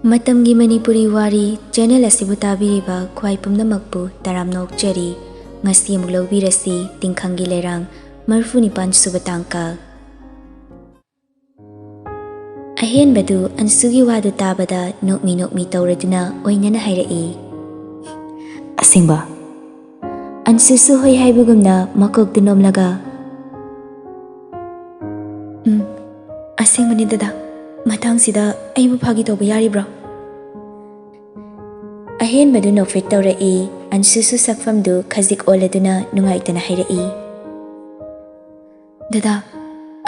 Matamgi Manipuri Wari channel asibu tabiriba khwai pumnamakpu taramnok chari ngasi amuk laubirasi Tingkhanggi Leirang marfuni suba tangkal. Ahen badu ansugi wadu tabada nokmi tauraduna oinana hairai. Asingba Ansusu hoi haibugumna makok dinomlaga. Asingmani dada matang sida aibu phagi toba yaribra. Ahen badu nofit taurai ansusu sakfamdu khazik oladuna nungaitana hairai. Dada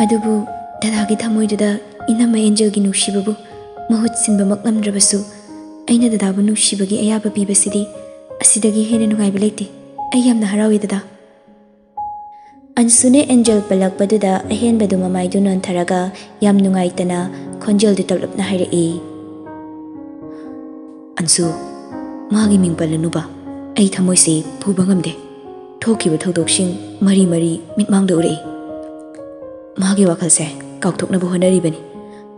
adubu dadagi thamoiduda inama angelgi nushibabu mahut sinbamak ngamdrabasu aina dadabu nushibagi ayaba pibasidi asidagi hena nungaibा leite ai yamna harawi dada. Ansune angel palak baduda ahen badu mamaidu non tharaga yam nungaitana khonjel du tablapna hairai. Ansu magi ming palanuba ai thamoise phuba ngamde thokiba thaudoksing mari mitmang do urei magi wakhalse kaukthokna bu honari bani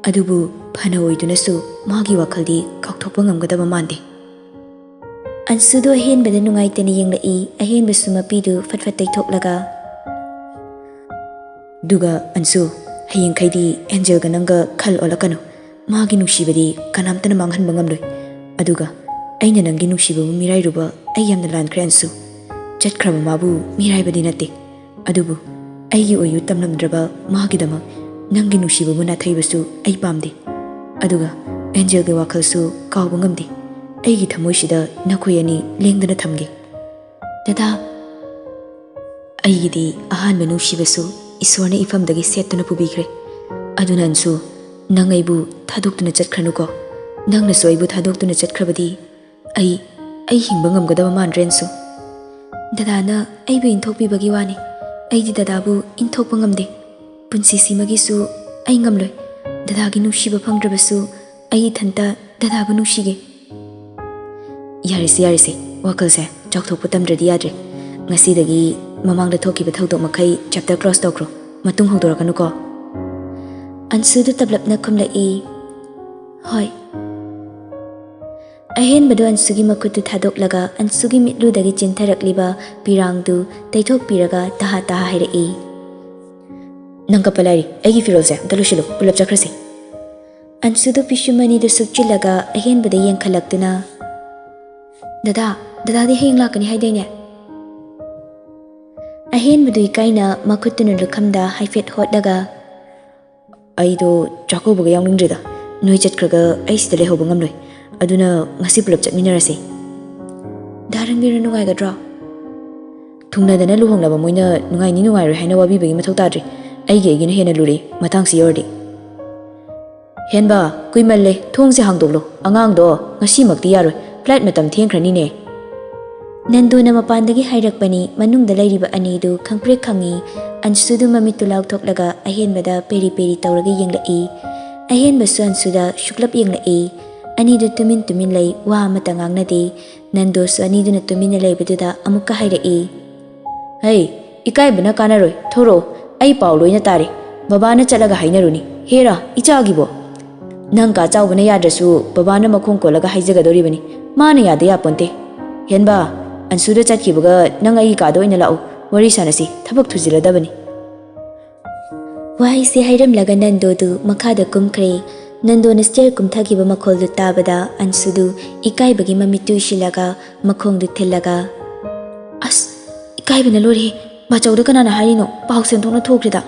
adubu phana oidunasu magi wakhaldi kaukthokpa ngamgadaba mande. Ansudo ahen badu nungaitana yenglai ahen basu mapidu fatfat taithoklaga duga ansu hayeng khaidi angel ga nanga khal olakanu magi nushibadi kanamtana manghanba ngamloi aduga aina nangi nushiba mirai ruba ai yamna lankhre ansu chatkraba mabu mirai badi nate adubu aigi oyu tamlamdraba magi dama nangi nushiba muna thaibasu ai pamde aduga angel ga wakhalsu kawba ngamde aigi thamoisida nakoyani lengdana thamge dada aigidi ahanba nushibasu Isorna ifamdagi settuna pubikre aduna ansu nangaibu thadoktuna chatkhanuko nangna soibu thadoktuna chatkrabadi ai hingba ngamgadaba mandrensu dadana aibu inthokpibagi wani aidi dadabu inthokpa ngamde punsisi magisu ai ngamloi dadagi nushiba phangdrabasu ai thanta dadabu nushige. Yarese wakalse chakthokpa tamdradi yadre ngasidagi mamangda thokiba thaudok makai chapter close tokro matung hongdorakanu ko. Ansudu tablapna khumlai hoi ahen badu ansugi makutu thadoklaga ansugi mitludagi chintharakliba pirangdu taithok piraga taha hairai. Nangka palari aigi firolse dalushilo pulap chakrasi. Ansudu pishumani du sukchilaga ahen badu yengkhalaktuna dada di heng lakani haidaine. Ahen badu ikaina makutuna lukhamda haifet hotlaga aido chakobaga yawningdrida noi chatkraga aisida lehoba ngamloi aduna ngasi pulap chatminarase. Darangbira nungaigadra thungnadana luhonglaba moina nungaini nungairoi haina wabibagi mathau tadri aigina hena lure matangsi yordi. Henba kuimalle thongse hangdoklo angangdo ngasi makti yaroi flight matam thengkhrani ne. Nanduna mapandagi hairakpani manungda lairiba anidu khangpre khangi ansudu mamitu laukthoklaga ahenbada peri tauragi yenglai ahenbasu ansuda shuklap yenglai anidu tumin lei wa amata ngangnade nandosu aniduna tumina leibaduda amukka hairai. Hey ikaibana kanaroi thoro ai paw loina tare babana chalaga hainaruni hera ichagibo nangka chawbana yadrasu babana makhong kolaga haijagadoribani mana yade yaponte. Henba ansuda chatkibaga nang ai kado ina lau wari sanasi thabak thujiladabani. Wai se hairamlaga nandodu makhada kumkhre nandona stair kumthagiba makholdu tabada ansudu ikaibagi mamitu shilaga makhongdu thillaga as ikaibana lori bachawda kanana harino pawsen thona thokhrida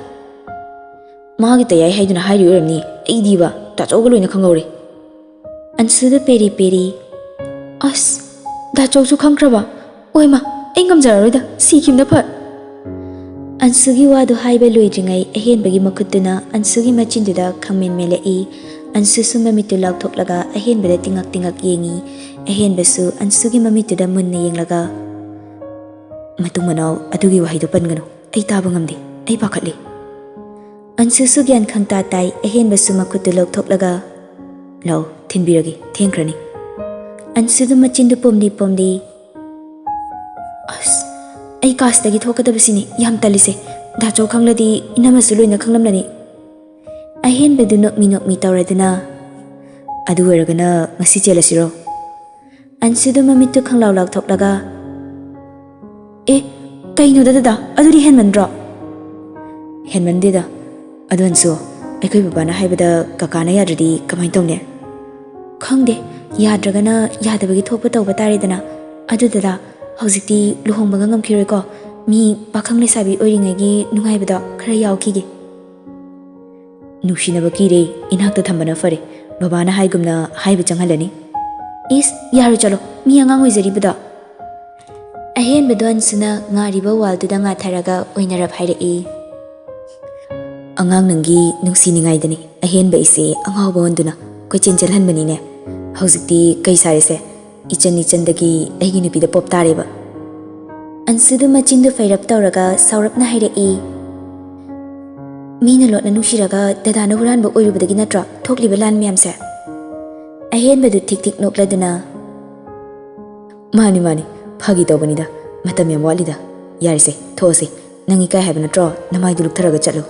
magi tayai haiduna hairi uramni aidiba tachawga loina khangawre. Ansudu peri as dachawsu khangkraba oima engamjararoida sikimna phat. Ansugi wadu haiba loidringai ahenbagi makutuna ansugi machinduda khangmen melai ansusu mamitu laukthoklaga ahenbada tingak yengi ahenbasu ansugi mamituda munna yenglaga matung manau adugi wahaido pangano ai taba ngamde ai pakhatli. Ansusu gyan khangta tai ahenbasu makutu laukthoklaga lau thinbiragi thengkhrani. Ansudu machindu pomdi as ai kasdagi thokadabasini yam talise dachaw khangladi inamasu loina khanglamlani. Ahen badu nokmi tauraduna ꯑꯗꯨ ꯑꯣꯏꯔꯒꯅ ꯉꯁꯤ ꯆꯦꯜꯂꯁꯤꯔꯣ? ꯑꯟꯁꯨꯗꯨ ꯃꯃꯤꯠꯇꯨ ꯈꯪꯂꯥꯎ ꯂꯥꯎꯊꯣꯛꯂꯒ ꯀꯩꯅꯣꯗ ꯗꯗꯥ ꯑꯗꯨꯗꯤ ꯍꯦꯟꯃꯟꯗ꯭ꯔꯣ? ꯍꯦꯟꯃꯟꯗꯦꯗ ꯑꯗꯨ ꯑꯟꯁꯨ ꯑꯩꯈꯣꯏ ꯕꯕꯥꯅ ꯍꯥꯏꯕꯗ ꯀꯀꯥꯅ ꯌꯥꯗ꯭ꯔꯗꯤ ꯀꯃꯥꯏꯅ ꯇꯧꯅꯤ? ꯈꯪꯗꯦ ꯌꯥꯗ꯭ꯔꯒꯅ ꯌꯥꯗꯕꯒꯤ ꯊꯣꯛꯄ ꯇꯧꯕ ꯇꯥꯔꯦꯗꯅ ꯑꯗꯨ ꯗꯗꯥ ꯍꯧꯖꯤꯛꯇꯤ ꯂꯨꯍꯣꯡꯕꯒ ꯉꯝꯈꯤꯔꯣꯏꯀꯣ ꯃꯤ ꯄꯥꯈꯪ ꯂꯩꯁꯥꯕꯤ ꯑꯣꯏꯔꯤꯉꯩꯒꯤ ꯅꯨꯡꯉꯥꯏꯕꯗꯣ ꯈꯔ ꯌꯥꯎꯈꯤꯒꯦ ꯅꯨꯡꯁꯤꯅꯕ ꯀꯤꯔꯦ ꯏꯅꯥꯛꯇ ꯊꯝꯕꯅ ꯐꯔꯦ ꯕꯕꯥꯅ ꯍꯥꯏꯒꯨꯝꯅ ꯍꯥꯏꯕ ꯆꯪꯍꯜꯂꯅꯤ ꯏꯁ ꯌꯥꯔꯣꯏ ꯆꯠꯂꯣ ꯃꯤ ꯑꯉꯥꯡ ꯑꯣꯏꯖꯔꯤꯕꯗꯣ ꯑꯍꯦꯟꯕꯗꯣ ꯑꯟꯁꯨꯅ ꯉꯥꯔꯤꯕ ꯋꯥꯜꯗꯨꯗ ꯉꯥꯊꯔꯒ ꯑꯣꯏꯅꯔꯞ ꯍꯥꯏꯔꯛꯏ ꯑꯉꯥꯡ ꯅꯪꯒꯤ ꯅꯨꯡꯁꯤꯅꯤꯡꯉꯥꯏꯗꯅꯤ ꯑꯍꯦꯟꯕ ꯏꯁꯦ ꯑꯉꯥꯎꯕ ꯑꯣꯟꯗꯨꯅ ꯀꯣꯏꯆꯦꯟ ꯆꯦꯜꯍꯟꯕꯅꯤꯅꯦ ꯍꯧꯖꯤꯛꯇꯤ ꯀꯩ ꯁꯥꯔꯤꯁꯦ ꯏꯆꯟꯗꯒꯤ ꯑꯩꯒꯤ ꯅꯨꯄꯤꯗ ꯄꯣꯞ ꯇꯥꯔꯦꯕ ꯑꯟꯁꯨꯗꯨ ꯃꯆꯤꯟꯗꯨ ꯐꯩꯔꯞ ꯇꯧꯔꯒ ꯁꯥꯎꯔꯞꯅ ꯍꯥꯏꯔꯛꯏ ꯃꯤꯅ ꯂꯣꯠꯅ ꯅꯨꯡꯁꯤꯔꯒ ꯗꯗꯥꯅ ꯍꯨꯔꯥꯟꯕ ꯑꯣꯏꯔꯨꯕꯗꯒꯤ ꯅꯠꯇ꯭ꯔꯣ ꯊꯣꯛꯂꯤꯕ ꯂꯥꯟ ꯃꯌꯥꯝꯁꯦ ꯑꯍꯦꯟꯕꯗꯨ ꯊꯤꯛ ꯊꯤꯛ ꯅꯣꯛꯂꯗꯨꯅ ꯃꯥꯅꯤ ꯐꯥꯒꯤ ꯇꯧꯕꯅꯤꯗ ꯃꯇꯝ ꯌꯥꯝ ꯋꯥꯠꯂꯤꯗ ꯌꯥꯔꯤꯁꯦ ꯊꯣꯛꯑꯁꯤ ꯅꯪ ꯏꯀꯥꯏ ꯍꯥꯏꯕ ꯅꯠꯇ꯭ꯔꯣ ꯅꯃꯥꯏꯗꯨ ꯂꯨꯛꯊꯔꯒ ꯆꯠꯂꯨ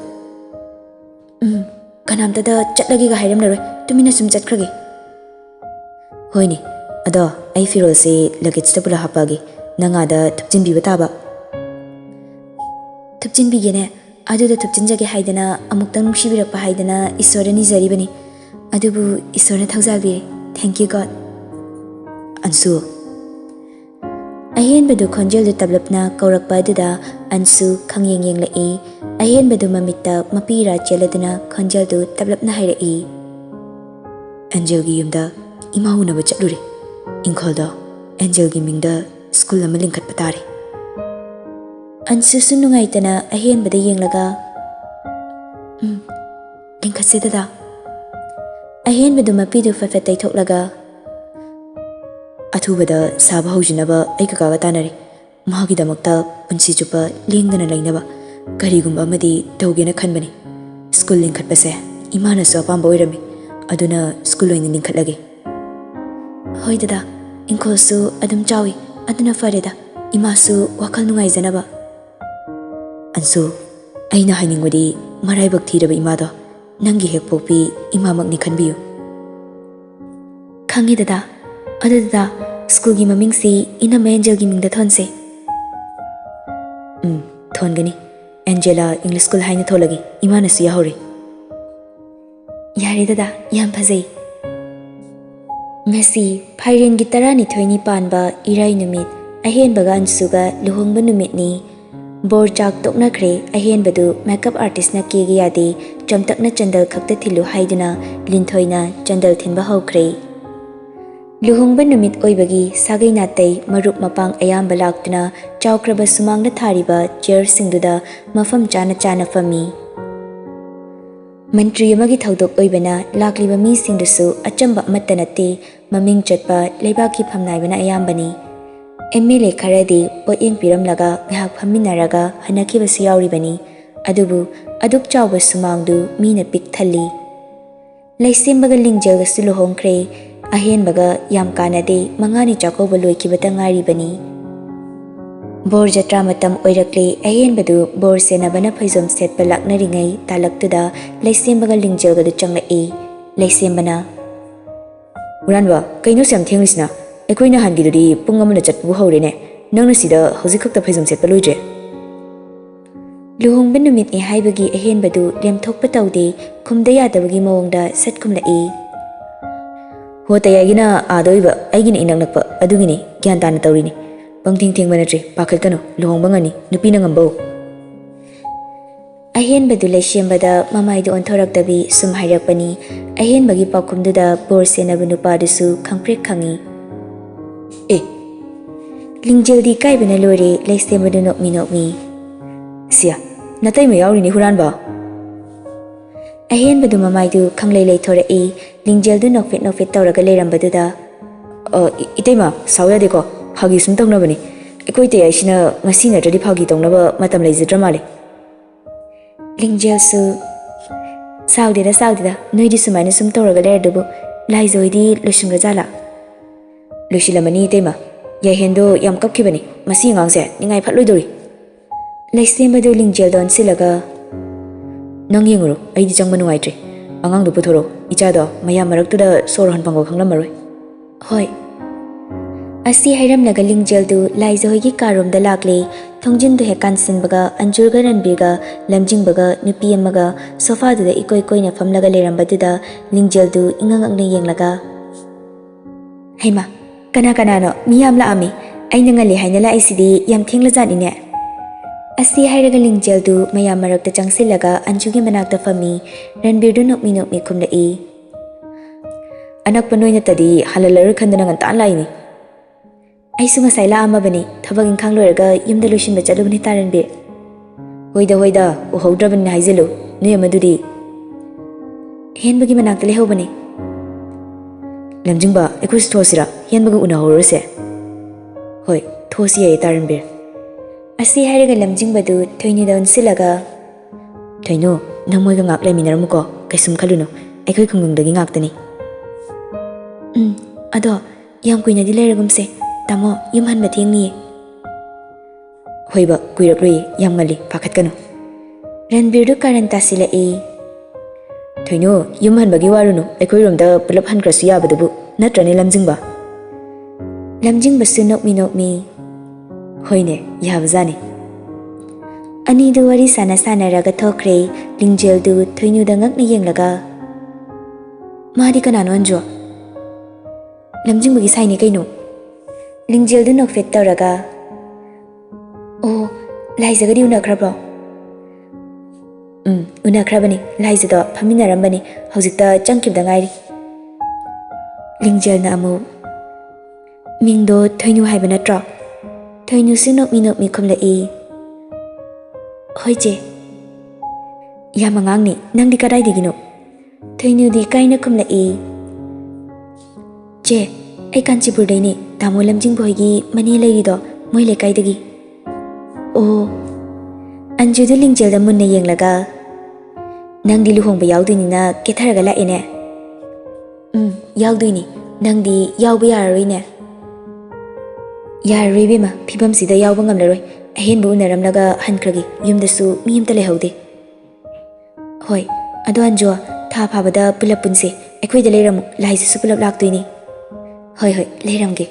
ꯀꯅꯥꯝꯇꯗ ꯆꯠꯂꯒꯦꯒ ꯍꯥꯏꯔꯝꯂꯔꯣꯏ ꯇꯨꯃꯤꯟꯅ ꯁꯨꯝ ꯆꯠꯈ꯭ꯔꯒꯦ ꯍꯣꯏꯅꯦ ꯑꯗꯣ ꯑꯩ ꯐꯤꯔꯣꯜꯁꯦ ꯂꯒꯦꯖꯇ ꯄꯨꯂꯞ ꯍꯥꯞꯄꯛꯑꯒꯦ ꯅꯪ ꯑꯥꯗ ꯊꯨꯞꯆꯤꯟꯕꯤꯕ ꯇꯥꯕ ꯊꯨꯞꯆꯤꯟꯕꯤꯒꯦꯅꯦ ꯑꯗꯨꯗ ꯊꯨꯞꯆꯤꯟꯖꯒꯦ ꯍꯥꯏꯗꯅ ꯑꯃꯨꯛꯇꯪ ꯅꯨꯡꯁꯤꯕꯤꯔꯛꯄ ꯍꯥꯏꯗꯅ ꯏꯁꯣꯔꯗ ꯅꯤꯖꯔꯤꯕꯅꯤ ꯑꯗꯨꯕꯨ ꯏꯁꯣꯔꯅ ꯊꯧꯖꯥꯜꯕꯤꯔꯦ ꯊꯦꯡꯛ ꯌꯨ ꯒꯣꯗ ꯑꯟꯁꯨ ꯑꯍꯦꯟꯕꯗꯨ ꯈꯣꯟꯖꯦꯜꯗꯨ ꯇꯞꯂꯞꯅ ꯀꯧꯔꯛꯄ ꯑꯗꯨꯗ ꯑꯟꯁꯨ ꯈꯪꯌꯦꯡ ꯌꯦꯡꯂꯛꯏ ꯑꯍꯦꯟꯕꯗꯨ ꯃꯃꯤꯠꯇ ꯃꯄꯤꯔꯥ ꯆꯦꯜꯂꯗꯨꯅ ꯈꯣꯟꯖꯦꯜꯗꯨ ꯇꯞꯂꯞꯅ ꯍꯥꯏꯔꯛꯏ ꯑꯦꯟꯖꯦꯜꯒꯤ ꯌꯨꯝꯗ ꯏꯃꯥ ꯎꯅꯕ ꯆꯠꯂꯨꯔꯦ ꯏꯪꯈꯣꯜꯗ ꯑꯦꯟꯖꯦꯜꯒꯤ ꯃꯤꯡꯗ ꯁ꯭ꯀꯨꯜ ꯑꯃ ꯂꯤꯡꯈꯠꯄ ꯇꯥꯔꯦ ꯑꯟꯁꯨꯁꯨ ꯅꯨꯡꯉꯥꯏꯇꯅ ꯑꯍꯦꯟꯕꯗ ꯌꯦꯡꯂꯒ ꯂꯤꯡꯈꯠꯁꯦ ꯗꯗꯥ ꯑꯍꯦꯟꯕꯗꯨ ꯃꯄꯤꯗꯨ ꯐꯠꯐꯠ ꯇꯩꯊꯣꯛꯂꯒ ꯑꯊꯨꯕꯗ ꯁꯥꯕ ꯍꯧꯖꯤꯟꯅꯕ ꯑꯩ ꯀꯀꯥꯒ ꯇꯥꯟꯅꯔꯦ ꯃꯥꯒꯤꯗꯃꯛꯇ ꯄꯨꯟꯁꯤ ꯆꯨꯞꯄ ꯂꯦꯡꯗꯅ ꯂꯩꯅꯕ ꯀꯔꯤꯒꯨꯝꯕ ꯑꯃꯗꯤ ꯇꯧꯒꯦꯅ ꯈꯟꯕꯅꯤ ꯁ꯭ꯀꯨꯜ ꯂꯤꯡꯈꯠꯄꯁꯦ ꯏꯃꯥꯅꯁꯨ ꯑꯄꯥꯝꯕ ꯑꯣꯏꯔꯝꯃꯤ ꯑꯗꯨꯅ ꯁ꯭ꯀꯨꯜ ꯑꯣꯏꯅ ꯂꯤꯡꯈꯠꯂꯒꯦ ꯍꯣꯏ ꯗꯗꯥ ꯏꯪꯈꯣꯜꯁꯨ ꯑꯗꯨꯝ ꯆꯥꯎꯏ ꯑꯗꯨꯅ ꯐꯔꯦꯗ ꯏꯃꯥꯁꯨ ꯋꯥꯈꯜ ꯅꯨꯡꯉꯥꯏꯖꯅꯕ ꯑꯟꯁꯨ ꯑꯩꯅ ꯍꯥꯏꯅꯤꯡꯕꯗꯤ ꯃꯔꯥꯏꯕꯛ ꯊꯤꯔꯕ ꯏꯃꯥꯗꯣ ꯅꯪꯒꯤ ꯍꯦꯛ ꯄꯣꯛꯄꯤ ꯏꯃꯥꯃꯛꯅꯤ ꯈꯟꯕꯤꯌꯨ ꯈꯪꯉꯦ ꯗꯗꯥ ꯑꯗꯨ ꯗꯗꯥ ꯁ꯭ꯀꯨꯜꯒꯤ ꯃꯃꯤꯡꯁꯤ ꯏꯅꯝꯃ ꯑꯦꯟꯖꯦꯜꯒꯤ ꯃꯤꯡꯗ ꯊꯣꯟꯁꯦ ꯊꯣꯟꯒꯅꯤ ꯑꯦꯟꯖꯦꯂꯥ ꯏꯪꯂꯤꯁ ꯁ꯭ꯀꯨꯜ ꯍꯥꯏꯅ ꯊꯣꯜꯂꯒꯦ ꯏꯃꯥꯅꯁꯨ ꯌꯥꯍꯧꯔꯤ ꯌꯥꯔꯦ ꯗꯗꯥ ꯌꯥꯝ ꯐꯖꯩ ꯉꯁꯤ ꯐꯥꯏꯔꯦꯟꯒꯤ 12ꯅꯤ ꯄꯥꯟꯕ ꯏꯔꯥꯏ ꯅꯨꯃꯤꯠ ꯑꯍꯦꯟꯕꯒ ꯑꯟꯁꯨꯒ ꯂꯨꯍꯣꯡꯕ ꯅꯨꯃꯤꯠꯅꯤ ꯕꯣꯔ ꯆꯥꯛ ꯇꯣꯛꯅꯈ꯭ꯔꯦ ꯑꯍꯦꯟꯕꯗꯨ ꯃꯦꯀꯞ ꯑꯥꯔꯇꯤꯁꯅ ꯀꯦꯒꯦ ꯌꯥꯗꯦ ꯆꯝꯇꯛꯅ ꯆꯟꯗꯜ ꯈꯛꯇ ꯊꯤꯜꯂꯨ ꯍꯥꯏꯗꯨꯅ ꯂꯤꯟꯊꯣꯏꯅ ꯆꯟꯗꯜ ꯊꯤꯟꯕ ꯍꯧꯈ꯭ꯔꯦ ꯂꯨꯍꯣꯡꯕ ꯅꯨꯃꯤꯠ ꯑꯣꯏꯕꯒꯤ ꯁꯥꯒꯩ ꯅꯥꯇꯩ ꯃꯔꯨꯞ ꯃꯄꯥꯡ ꯑꯌꯥꯝꯕ ꯂꯥꯛꯇꯨꯅ ꯆꯥꯎꯈ꯭ꯔꯕ ꯁꯨꯃꯥꯡꯗ ꯊꯥꯔꯤꯕ ꯆꯤꯌꯔꯁꯤꯡꯗꯨꯗ ꯃꯐꯝ ꯆꯥꯅ ꯆꯥꯅ ꯐꯝꯃꯤ ꯃꯟꯇ꯭ꯔꯤ ꯑꯃꯒꯤ ꯊꯧꯗꯣꯛ ꯑꯣꯏꯕꯅ ꯂꯥꯛꯂꯤꯕ ꯃꯤꯁꯤꯡꯗꯨꯁꯨ ꯑꯆꯝꯕ ꯑꯃꯠꯇ ꯅꯠꯇꯦ ꯃꯃꯤꯡ ꯆꯠꯄ ꯂꯩꯕꯥꯛꯀꯤ ꯐꯝꯅꯥꯏꯕꯅ ꯑꯌꯥꯝꯕꯅꯤ MLA ꯈꯔꯗꯤ ꯄꯣꯠꯌꯦꯡ ꯄꯤꯔꯝꯂꯒ ꯉꯥꯏꯍꯥꯛ ꯐꯝꯃꯤꯟꯅꯔꯒ ꯍꯟꯅꯈꯤꯕꯁꯨ ꯌꯥꯎꯔꯤꯕꯅꯤ ꯑꯗꯨꯕꯨ ꯑꯗꯨꯛ ꯆꯥꯎꯕ ꯁꯨꯃꯥꯡꯗꯨ ꯃꯤꯅ ꯄꯤꯛ ꯊꯜꯂꯤ ꯂꯩꯁꯦꯝꯕꯒ ꯂꯤꯡꯖꯦꯜꯒꯁꯨ ꯂꯨꯍꯣꯡꯈ꯭ꯔꯦ ꯑꯍꯦꯟꯕꯒ ꯌꯥꯝ ꯀꯥꯟꯅꯗꯦ 5ꯅꯤ ꯆꯥꯛꯀꯧꯕ ꯂꯣꯏꯈꯤꯕꯇ ꯉꯥꯏꯔꯤꯕꯅꯤ ꯕꯣꯔ ꯖꯇ꯭ꯔꯥ ꯃꯇꯝ ꯑꯣꯏꯔꯛꯂꯦ ꯑꯍꯦꯟꯕꯗꯨ ꯕꯣꯔ ꯁꯦꯟꯅꯕꯅ ꯐꯩꯖꯣꯝ ꯁꯦꯠꯄ ꯂꯥꯛꯅꯔꯤꯉꯩ ꯇꯥꯂꯛꯇꯨꯗ ꯂꯩꯁꯦꯝꯕꯒ ꯂꯤꯡꯖꯦꯜꯒꯗꯨ ꯆꯪꯂꯛꯏ ꯂꯩꯁꯦꯝꯕꯅ ꯍꯨꯔꯥꯟꯕ ꯀꯩꯅꯣꯁꯨ ꯌꯥꯝ ꯊꯦꯡꯂꯤꯁꯤꯅ ꯑꯩꯈꯣꯏ ꯅꯍꯥꯟꯒꯤꯗꯨꯗꯤ ꯄꯨꯡ 1ꯅ ꯆꯠꯄꯕꯨ ꯍꯧꯔꯦꯅꯦ ꯅꯪꯅ ꯁꯤꯗ ꯍꯧꯖꯤꯛ ꯈꯛꯇ ꯐꯩꯖꯣꯝ ꯁꯦꯠꯄ ꯂꯣꯏꯗ꯭ꯔꯦ ꯂꯨꯍꯣꯡꯕ ꯅꯨꯃꯤꯠꯅꯤ ꯍꯥꯏꯕꯒꯤ ꯑꯍꯦꯟꯕꯗꯨ ꯂꯦꯝꯊꯣꯛꯄ ꯇꯧꯗꯦ ꯈꯨꯝꯗ ꯌꯥꯗꯕꯒꯤ ꯃꯑꯣꯡꯗ ꯁꯠ ꯈꯨꯝꯂꯛꯏ ꯍꯣ ꯇꯌꯥꯏꯒꯤꯅ ꯑꯥꯗ ꯑꯣꯏꯕ ꯑꯩꯒꯤꯅ ꯏꯅꯛ ꯅꯛꯄ ꯑꯗꯨꯒꯤꯅꯤ ꯒ꯭ꯌꯥꯟ ꯇꯥꯅ ꯇꯧꯔꯤꯅꯤ ꯄꯪꯊꯦꯡ ꯊꯦꯡꯕ ꯅꯠꯇ꯭ꯔꯦ ꯄꯥꯈꯠꯀꯅꯨ ꯂꯨꯍꯣꯡꯕ ꯉꯟꯅꯤ ꯅꯨꯄꯤꯅ ꯉꯝꯕꯧ ꯑꯍꯦꯟꯕꯗꯨ ꯂꯩꯁꯦꯝꯕꯗ ꯃꯃꯥꯏꯗꯨ ꯑꯣꯟꯊꯣꯔꯛꯇꯕꯤ ꯁꯨꯝ ꯍꯥꯏꯔꯛꯄꯅꯤ ꯑꯍꯦꯟꯕꯒꯤ ꯄꯥꯎꯈꯨꯝꯗꯨꯗ ꯕꯣꯔ ꯁꯦꯟꯅꯕ ꯅꯨꯄꯥꯗꯨꯁꯨ ꯈꯪꯄ꯭ꯔꯦꯛ ꯈꯪꯏ ꯂꯤꯡꯖꯦꯜꯗꯤ ꯏꯀꯥꯏꯕꯅ ꯂꯣꯏꯔꯦ ꯂꯩꯁꯦꯝꯕꯗꯨ ꯅꯣꯛꯃꯤ ꯁꯤꯌꯥ ꯅꯇꯩꯃ ꯌꯥꯎꯔꯤꯅꯤ ꯍꯨꯔꯥꯟꯕ ꯑꯍꯦꯟꯕꯗꯨ ꯃꯃꯥꯏꯗꯨ ꯈꯪꯂꯩ ꯂꯩꯊꯣꯔꯛꯏ ꯂꯤꯡꯖꯦꯜꯗꯨ ꯅꯣꯛꯐꯦꯠ ꯇꯧꯔꯒ ꯂꯩꯔꯝꯕꯗꯨꯗ ꯏꯇꯩꯃ ꯁꯥꯎ ꯌꯥꯗꯦꯀꯣ ꯐꯥꯒꯤ ꯁꯨꯝ ꯇꯧꯅꯕꯅꯤ ꯑꯩꯈꯣꯏ ꯇꯌꯥꯏꯁꯤꯅ ꯉꯁꯤ ꯅꯠꯇ꯭ꯔꯗꯤ ꯐꯥꯒꯤ ꯇꯧꯅꯕ ꯃꯇꯝ ꯂꯩꯖꯗ꯭ꯔ ꯃꯥꯜꯂꯦ ꯂꯤꯡꯖꯦꯜꯁꯨ ꯁꯥꯎꯗꯦꯗ ꯅꯣꯏꯗꯤ ꯁꯨꯃꯥꯏꯅ ꯁꯨꯝ ꯇꯧꯔꯒ ꯂꯩꯔꯗꯨꯕꯨ ꯂꯥꯏꯖꯣꯏꯗꯤ ꯂꯣꯏꯁꯤꯟꯒ꯭ꯔꯖꯥꯠꯂꯥ ꯂꯣꯏꯁꯤꯜꯂꯝꯃꯅꯤ ꯏꯇꯩꯃ ꯌꯥꯏꯍꯦꯟꯗꯣ ꯌꯥꯝ ꯀꯞꯈꯤꯕꯅꯤ ꯃꯁꯤ ꯑꯉꯥꯡꯁꯦ ꯅꯤꯡꯉꯥꯏ ꯐꯠꯂꯣꯏꯗꯧꯔꯤ ꯂꯩꯁꯦꯝꯕꯗꯨ ꯂꯤꯡꯖꯦꯜꯗ ꯑꯣꯟꯁꯤꯜꯂꯒ ꯅꯪ ꯌꯦꯡꯉꯨꯔꯣ ꯑꯩꯗꯤ ꯆꯪꯕ ꯅꯨꯡꯉꯥꯏꯇ꯭ꯔꯦ Angang du puthoro ichado maya maraktuda sorhan pango khanglamaroi. Hoi. Asi hairamlaga lingjeldu laizahoigi karomda lakle thongjindu he kansinbaga anjurga ranbirga lamjingbaga nupi amaga sofaduda ikoi koina famlaga lerambaduda lingjeldu ingangangna yenglaga Haima kana no miyam la ami aina ngali haina la isidi yam thengla janine Asi hairaga lingjeldu mayam marakta changsilaga anjugi manakta fami ranbirdu nokmi khumlai Anak panoina tadi halalar khandana ngan laini. Aisu ngasai la amabani thabag ingkhang loiraga yumda lusinba chalubani taranbir Hoida uhaudraban haizilu nui amadudi henbagi manakta lehobani lamjingba ekus thosira henbaga unahorose. Hoi thosi ay taranbir. Asi hairaga lamjingbadu thoinida unsilaga Thoino namoiga ngak laiminaramuko kaisum khaluno aikoi khungungdagi ngaktani. Ado yam kuinadi leiragumse tamo yumhanba thengni Hoiba kuirakloi yam ngali pakhatkanu. Ranbirdu karan tasilai Thoino yumhanbagi warunu aikoi romda pulap hankrasu yabadubu natrani lamjingba. Lamjingbasu nokmi Hoine yabazani. Anidu wari sanaraga thokre lingjeldu thoinuda ngakna yenglaga Madi kanano anjo lamjingbagi saini kaino lingjeldu nokfet tawraga Oh laizagadi unakhrabro Unakhrabani laizado phaminarambani hojikta changkibda ngairi. Lingjelna amu mingdo thoinu haiba natro thoinu su nokmi khumlai Hoije Yamangangni nangdi kadaidagino thoinu di kaina khumlai Je ai Kanchipurdaini tamo lamjingboigi mani leirido moi lekaidagi Oh Anjudu lingjelda munna yenglaga Nangdi luhongba yaudunina ketharaga laine Yauduini nangdi yauba yararoine Yararoi bema phibamsida yauba ngamlaroi ahenba unaramlaga hankragi yumdasu miyamta lehaude. Hoi ado anjo tha phabada pulap punse aikhoida leiramu laisu pulap laktoini Hoi leiramge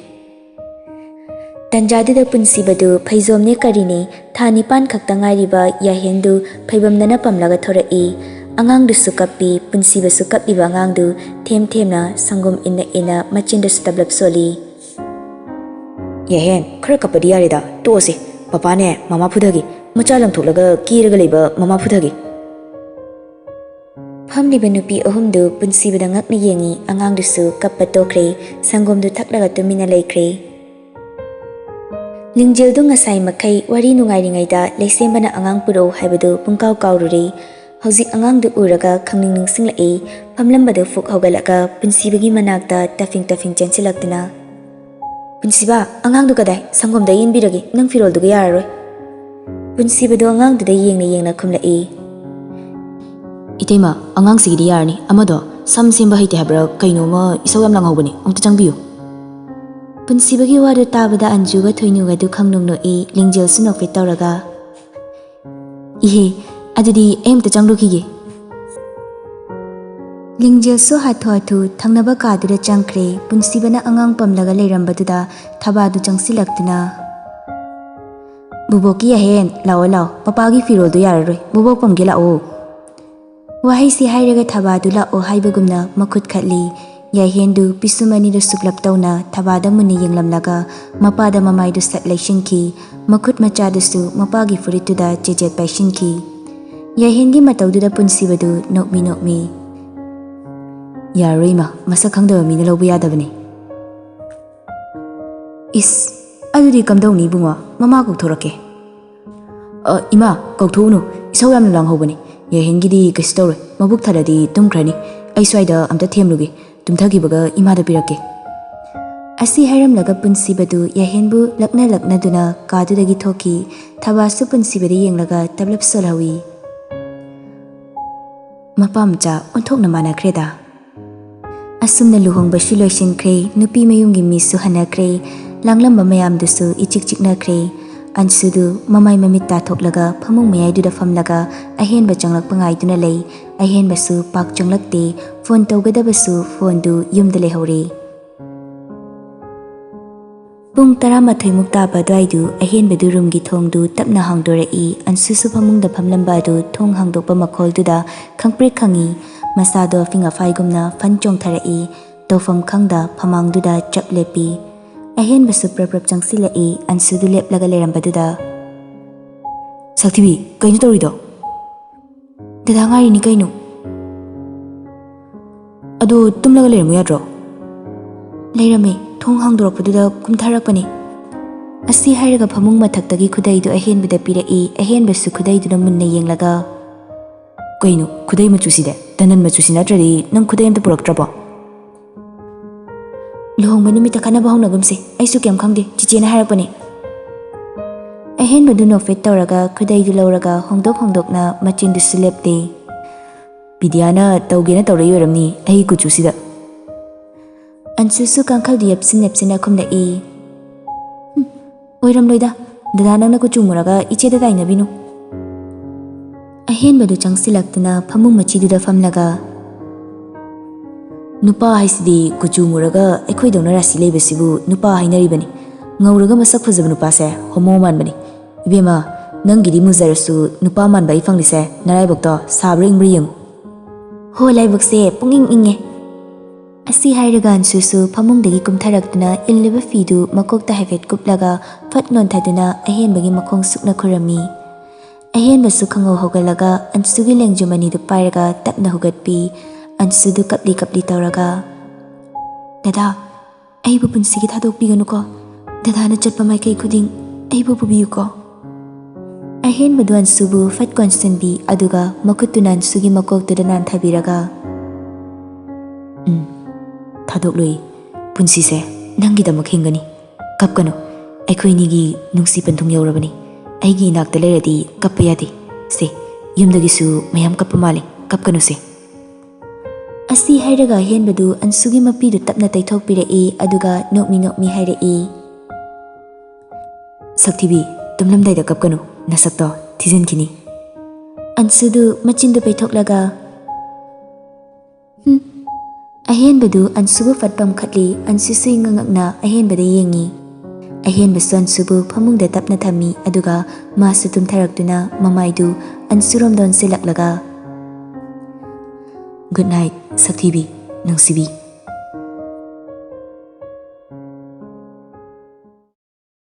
Tanjadida punsibadu phaizomne karini tha nipan khakta ngairiba yahendu phaibamdana pamlaga thorai angangdusu kappi punsibasu kapiba angangdu themna sangom ina machindasu tablap soli Yahen khara kapadi yarida tose papane mama phudagi machalam tholaga kiraga leiba mama phudagi Phamliba nupi ahumdu punsibada ngakna yengi angangdusu kappa tokre sangomdu thaklaga tumina leikre Lingjeldu ngasai makai wari nungairingaida leisembana angang puro haibadu pungkaw kaururi hojik angangdu uraga khangning ningsinglai phamlambada fuk hogalaga punsibagi manakta tafing chensilaktuna Punsiba angangdu kadai sangomda yinbiragi nang firolduga yararoi Punsibadu angangduda yengna khumlai Itema angang sigidi yarni amado sam semba haite habra kainoma isawam langhobani amta changbiyu Punsibagi wadu tabada anjuga thoinuga du khangnungno lingjel sunok fit tawraga Ihe adudi aimta changlukhige Lingjel so hathu thangnaba kaduda changkre punsibana angang pamlaga leirambaduda thabadu changsilaktuna Buboki yahen lao papagi firoldu yararoi bubok pamge lao Wahai si hairaga thabadu lao haibagumna makhut khatli yahendu pisumani du suklap tawna thabada munni yenglamlaga mapada mamaidu sat laishinki makhut machadusu mapagi furituda jejet paishinki yahengi matawduda punsibadu nokmi Yaroi masak khangdaba mina lawba yadabani Is adudi kamdawni bunga mama kokthorake Ima kokthonu isaw yamna langhobani yahengidi kaistore mabuk tharadi tumkhrani ai swaida amta themlugi tumthagibaga imada pirake Asi hairamlaga punsibadu yahenbu lakna duna kadudagi thoki thabasu punsibadi yenglaga tablap solhawi Mapamcha onthokna manakreda Asumna luhongbashi loisinkhre nupi mayumgi misu hanakre langlamba mayamdusu ichiknakre ansudu mamai mamit tathok laga phamung mayai duda famlaga ahenba changlak pangai duna lei ꯑꯍꯦꯟꯕꯁꯨ ꯄꯥꯛ ꯆꯪꯂꯛꯇꯦ phone ꯇꯧꯒꯗꯕꯁꯨ ꯐꯣꯟꯗꯨ ꯌꯨꯝꯗ ꯂꯩꯍꯧꯔꯦ ꯄꯨꯡ 12 ꯇꯥꯕ ꯑꯗꯨꯋꯥꯏꯗꯨ ꯑꯍꯦꯟꯕꯗꯨ ꯔꯨꯝꯒꯤ ꯊꯣꯡꯗꯨ ꯇꯞꯅ ꯍꯥꯡꯗꯣꯔꯛꯏ ꯑꯟꯁꯨꯁꯨ ꯐꯃꯨꯡꯗ ꯐꯝꯂꯝꯕ ꯑꯗꯨ ꯊꯣꯡ ꯍꯥꯡꯗꯣꯛꯄ ꯃꯈꯣꯜꯗꯨꯗ ꯈꯪꯄ꯭ꯔꯦꯛ ꯈꯪꯏ ꯃꯁꯥꯗꯣ ꯑꯐꯤꯡ ꯑꯐꯥꯏꯒꯨꯝꯅ ꯐꯟ ꯆꯣꯡꯊꯔꯛꯏ ꯇꯧꯐꯝ ꯈꯪꯗ ꯐꯃꯥꯡꯗꯨꯗ ꯆꯞ ꯂꯦꯞꯄꯤ ꯑꯍꯦꯟꯕꯁꯨ ꯄ꯭ꯔꯞ ꯆꯪꯁꯤꯜꯂꯛꯏ ꯑꯟꯁꯨꯗꯨ ꯂꯦꯞꯂꯒ ꯂꯩꯔꯝꯕꯗꯨꯗ ꯁꯛꯊꯤꯕꯤ ꯀꯩꯅꯣ ꯇꯧꯔꯤꯗꯣ ꯗꯗꯥ ꯉꯥꯏꯔꯤꯅꯤ ꯀꯩꯅꯣ ꯑꯗꯣ ꯇꯨꯝꯂꯒ ꯂꯩꯔꯝꯃꯨ ꯌꯥꯗ꯭ꯔꯣ ꯂꯩꯔꯝꯃꯦ ꯊꯣꯡ ꯍꯥꯡꯗꯣꯔꯛꯄꯗꯨꯗ ꯀꯨꯝꯊꯔꯛꯄꯅꯤ ꯑꯁꯤ ꯍꯥꯏꯔꯒ ꯐꯃꯨꯡ ꯃꯊꯛꯇꯒꯤ ꯈꯨꯗꯩꯗꯨ ꯑꯍꯦꯟꯕꯗ ꯄꯤꯔꯛꯏ ꯑꯍꯦꯟꯕꯁꯨ ꯈꯨꯗꯩꯗꯨꯅ ꯃꯨꯟꯅ ꯌꯦꯡꯂꯒ ꯀꯩꯅꯣ ꯈꯨꯗꯩ ꯃꯆꯨꯁꯤꯗꯤ ꯇꯅꯟ ꯃꯆꯨꯁꯤ ꯅꯠꯇ꯭ꯔꯗꯤ ꯅꯪ ꯈꯨꯗꯩ ꯑꯝꯇ ꯄꯨꯔꯛꯇ꯭ꯔꯕꯣ ꯂꯨꯍꯣꯡꯕ ꯅꯨꯃꯤꯠꯇ ꯈꯟꯅꯕ ꯍꯧꯅꯒꯨꯝꯁꯦ ꯑꯩꯁꯨ ꯀꯩꯝ ꯈꯪꯗꯦ ꯆꯤꯆꯦꯅ ꯍꯥꯏꯔꯛꯄꯅꯦ ꯑꯍꯦꯟꯕꯗꯨ ꯅꯣꯛꯐꯦꯠ ꯇꯧꯔꯒ ꯈꯨꯗꯩꯗꯨ ꯂꯧꯔꯒ ꯍꯣꯡꯗꯣꯛꯅ ꯃꯆꯤꯟꯗꯨꯁꯨ ꯂꯦꯞꯇꯦ ꯕꯤꯗ꯭ꯌꯥꯅ ꯇꯧꯒꯦꯅ ꯇꯧꯔꯛꯏ ꯑꯣꯏꯔꯝꯅꯤ ꯑꯩꯒꯤ ꯀꯨꯆꯨꯁꯤꯗ ꯑꯟꯁꯨꯁꯨ ꯀꯥꯡꯈꯜꯗꯨ ꯌꯦꯞꯁꯤꯟ ꯈꯨꯝꯂꯛꯏ ꯑꯣꯏꯔꯝꯂꯣꯏꯗ ꯗꯗꯥ ꯅꯪꯅ ꯀꯨꯆꯨ ꯃꯨꯔꯒ ꯏꯆꯦꯗ ꯇꯥꯏꯅꯕꯤꯅꯨ ꯑꯍꯦꯟꯕꯗꯨ ꯆꯪꯁꯤꯜꯂꯛꯇꯨꯅ ꯐꯃꯨꯡ ꯃꯆꯤꯗꯨꯗ ꯐꯝꯂꯒ नुपा हाइसिदी कुचु मुरगा अखोइदौना राशि लेबसिबु नुपा हाइनरिबनि ngौरगा मसक फजब नुपासे होमो मानबनि इबेमा नंगिदी मुजरसु नुपा मानबा इफंगलिसे नराइबक्तो साब्र इंब्रि यंग हो लाइबक्से पुंगिंग इंगे असी हाइरगा अनसुसु फमुंगदगी कुमथरक्तुना इल्लिबा फीदु मकोकता हाइफेट कुपलगा फट नोंथादुना अहेनबगी मखोंग सुकना खुरमी अहेनबसु खंगौ होगलगा अनसुगी लेंजुमनिदु पाइरगा तपना हुगतपी अनसुदु कपली तौरगा दादा अइबु पुंसिगी थादोकपिगनुको दादाना चटपा माइकई खुदिंग अइबु पुबियुको अहेनबदु अनसुबु फट कॉन्स्टेंबी अदुगा मकुतुना अनसुगी मकोकतुदा नानथाबिरगा थादोकलोई पुंसिसे नंगिदमक हिंगनी कपकनो अखोइनिगी नुंसी पंथुम यौरबनी अइगी इनाक्ता लेरदी कप्पा यादे से युमदगिसु मयाम कप्पा माले कपकनो से असी हाइरगा अहेनबदु अनसुगी मपीदु तपना तैथोकपिरई अदुगा नोकमी हाइरई सक्थिबी तुमलमदाइदा कपकनो नसक्तो थिजिनखिनी अनसुदु मचिंदु पैथोकलगा अहेनबदु अनसुबु फटपम खटली अनसुसु इंगंगना अहेनबदा येंगी अहेनबसु अनसुबु फमुंगदा तपना थमी अदुगा मासु तुमथरक्तुना ममाइदु अनसुरोमदोन सिलक्लगा गुड नाइट सक्थिबी नंसिबी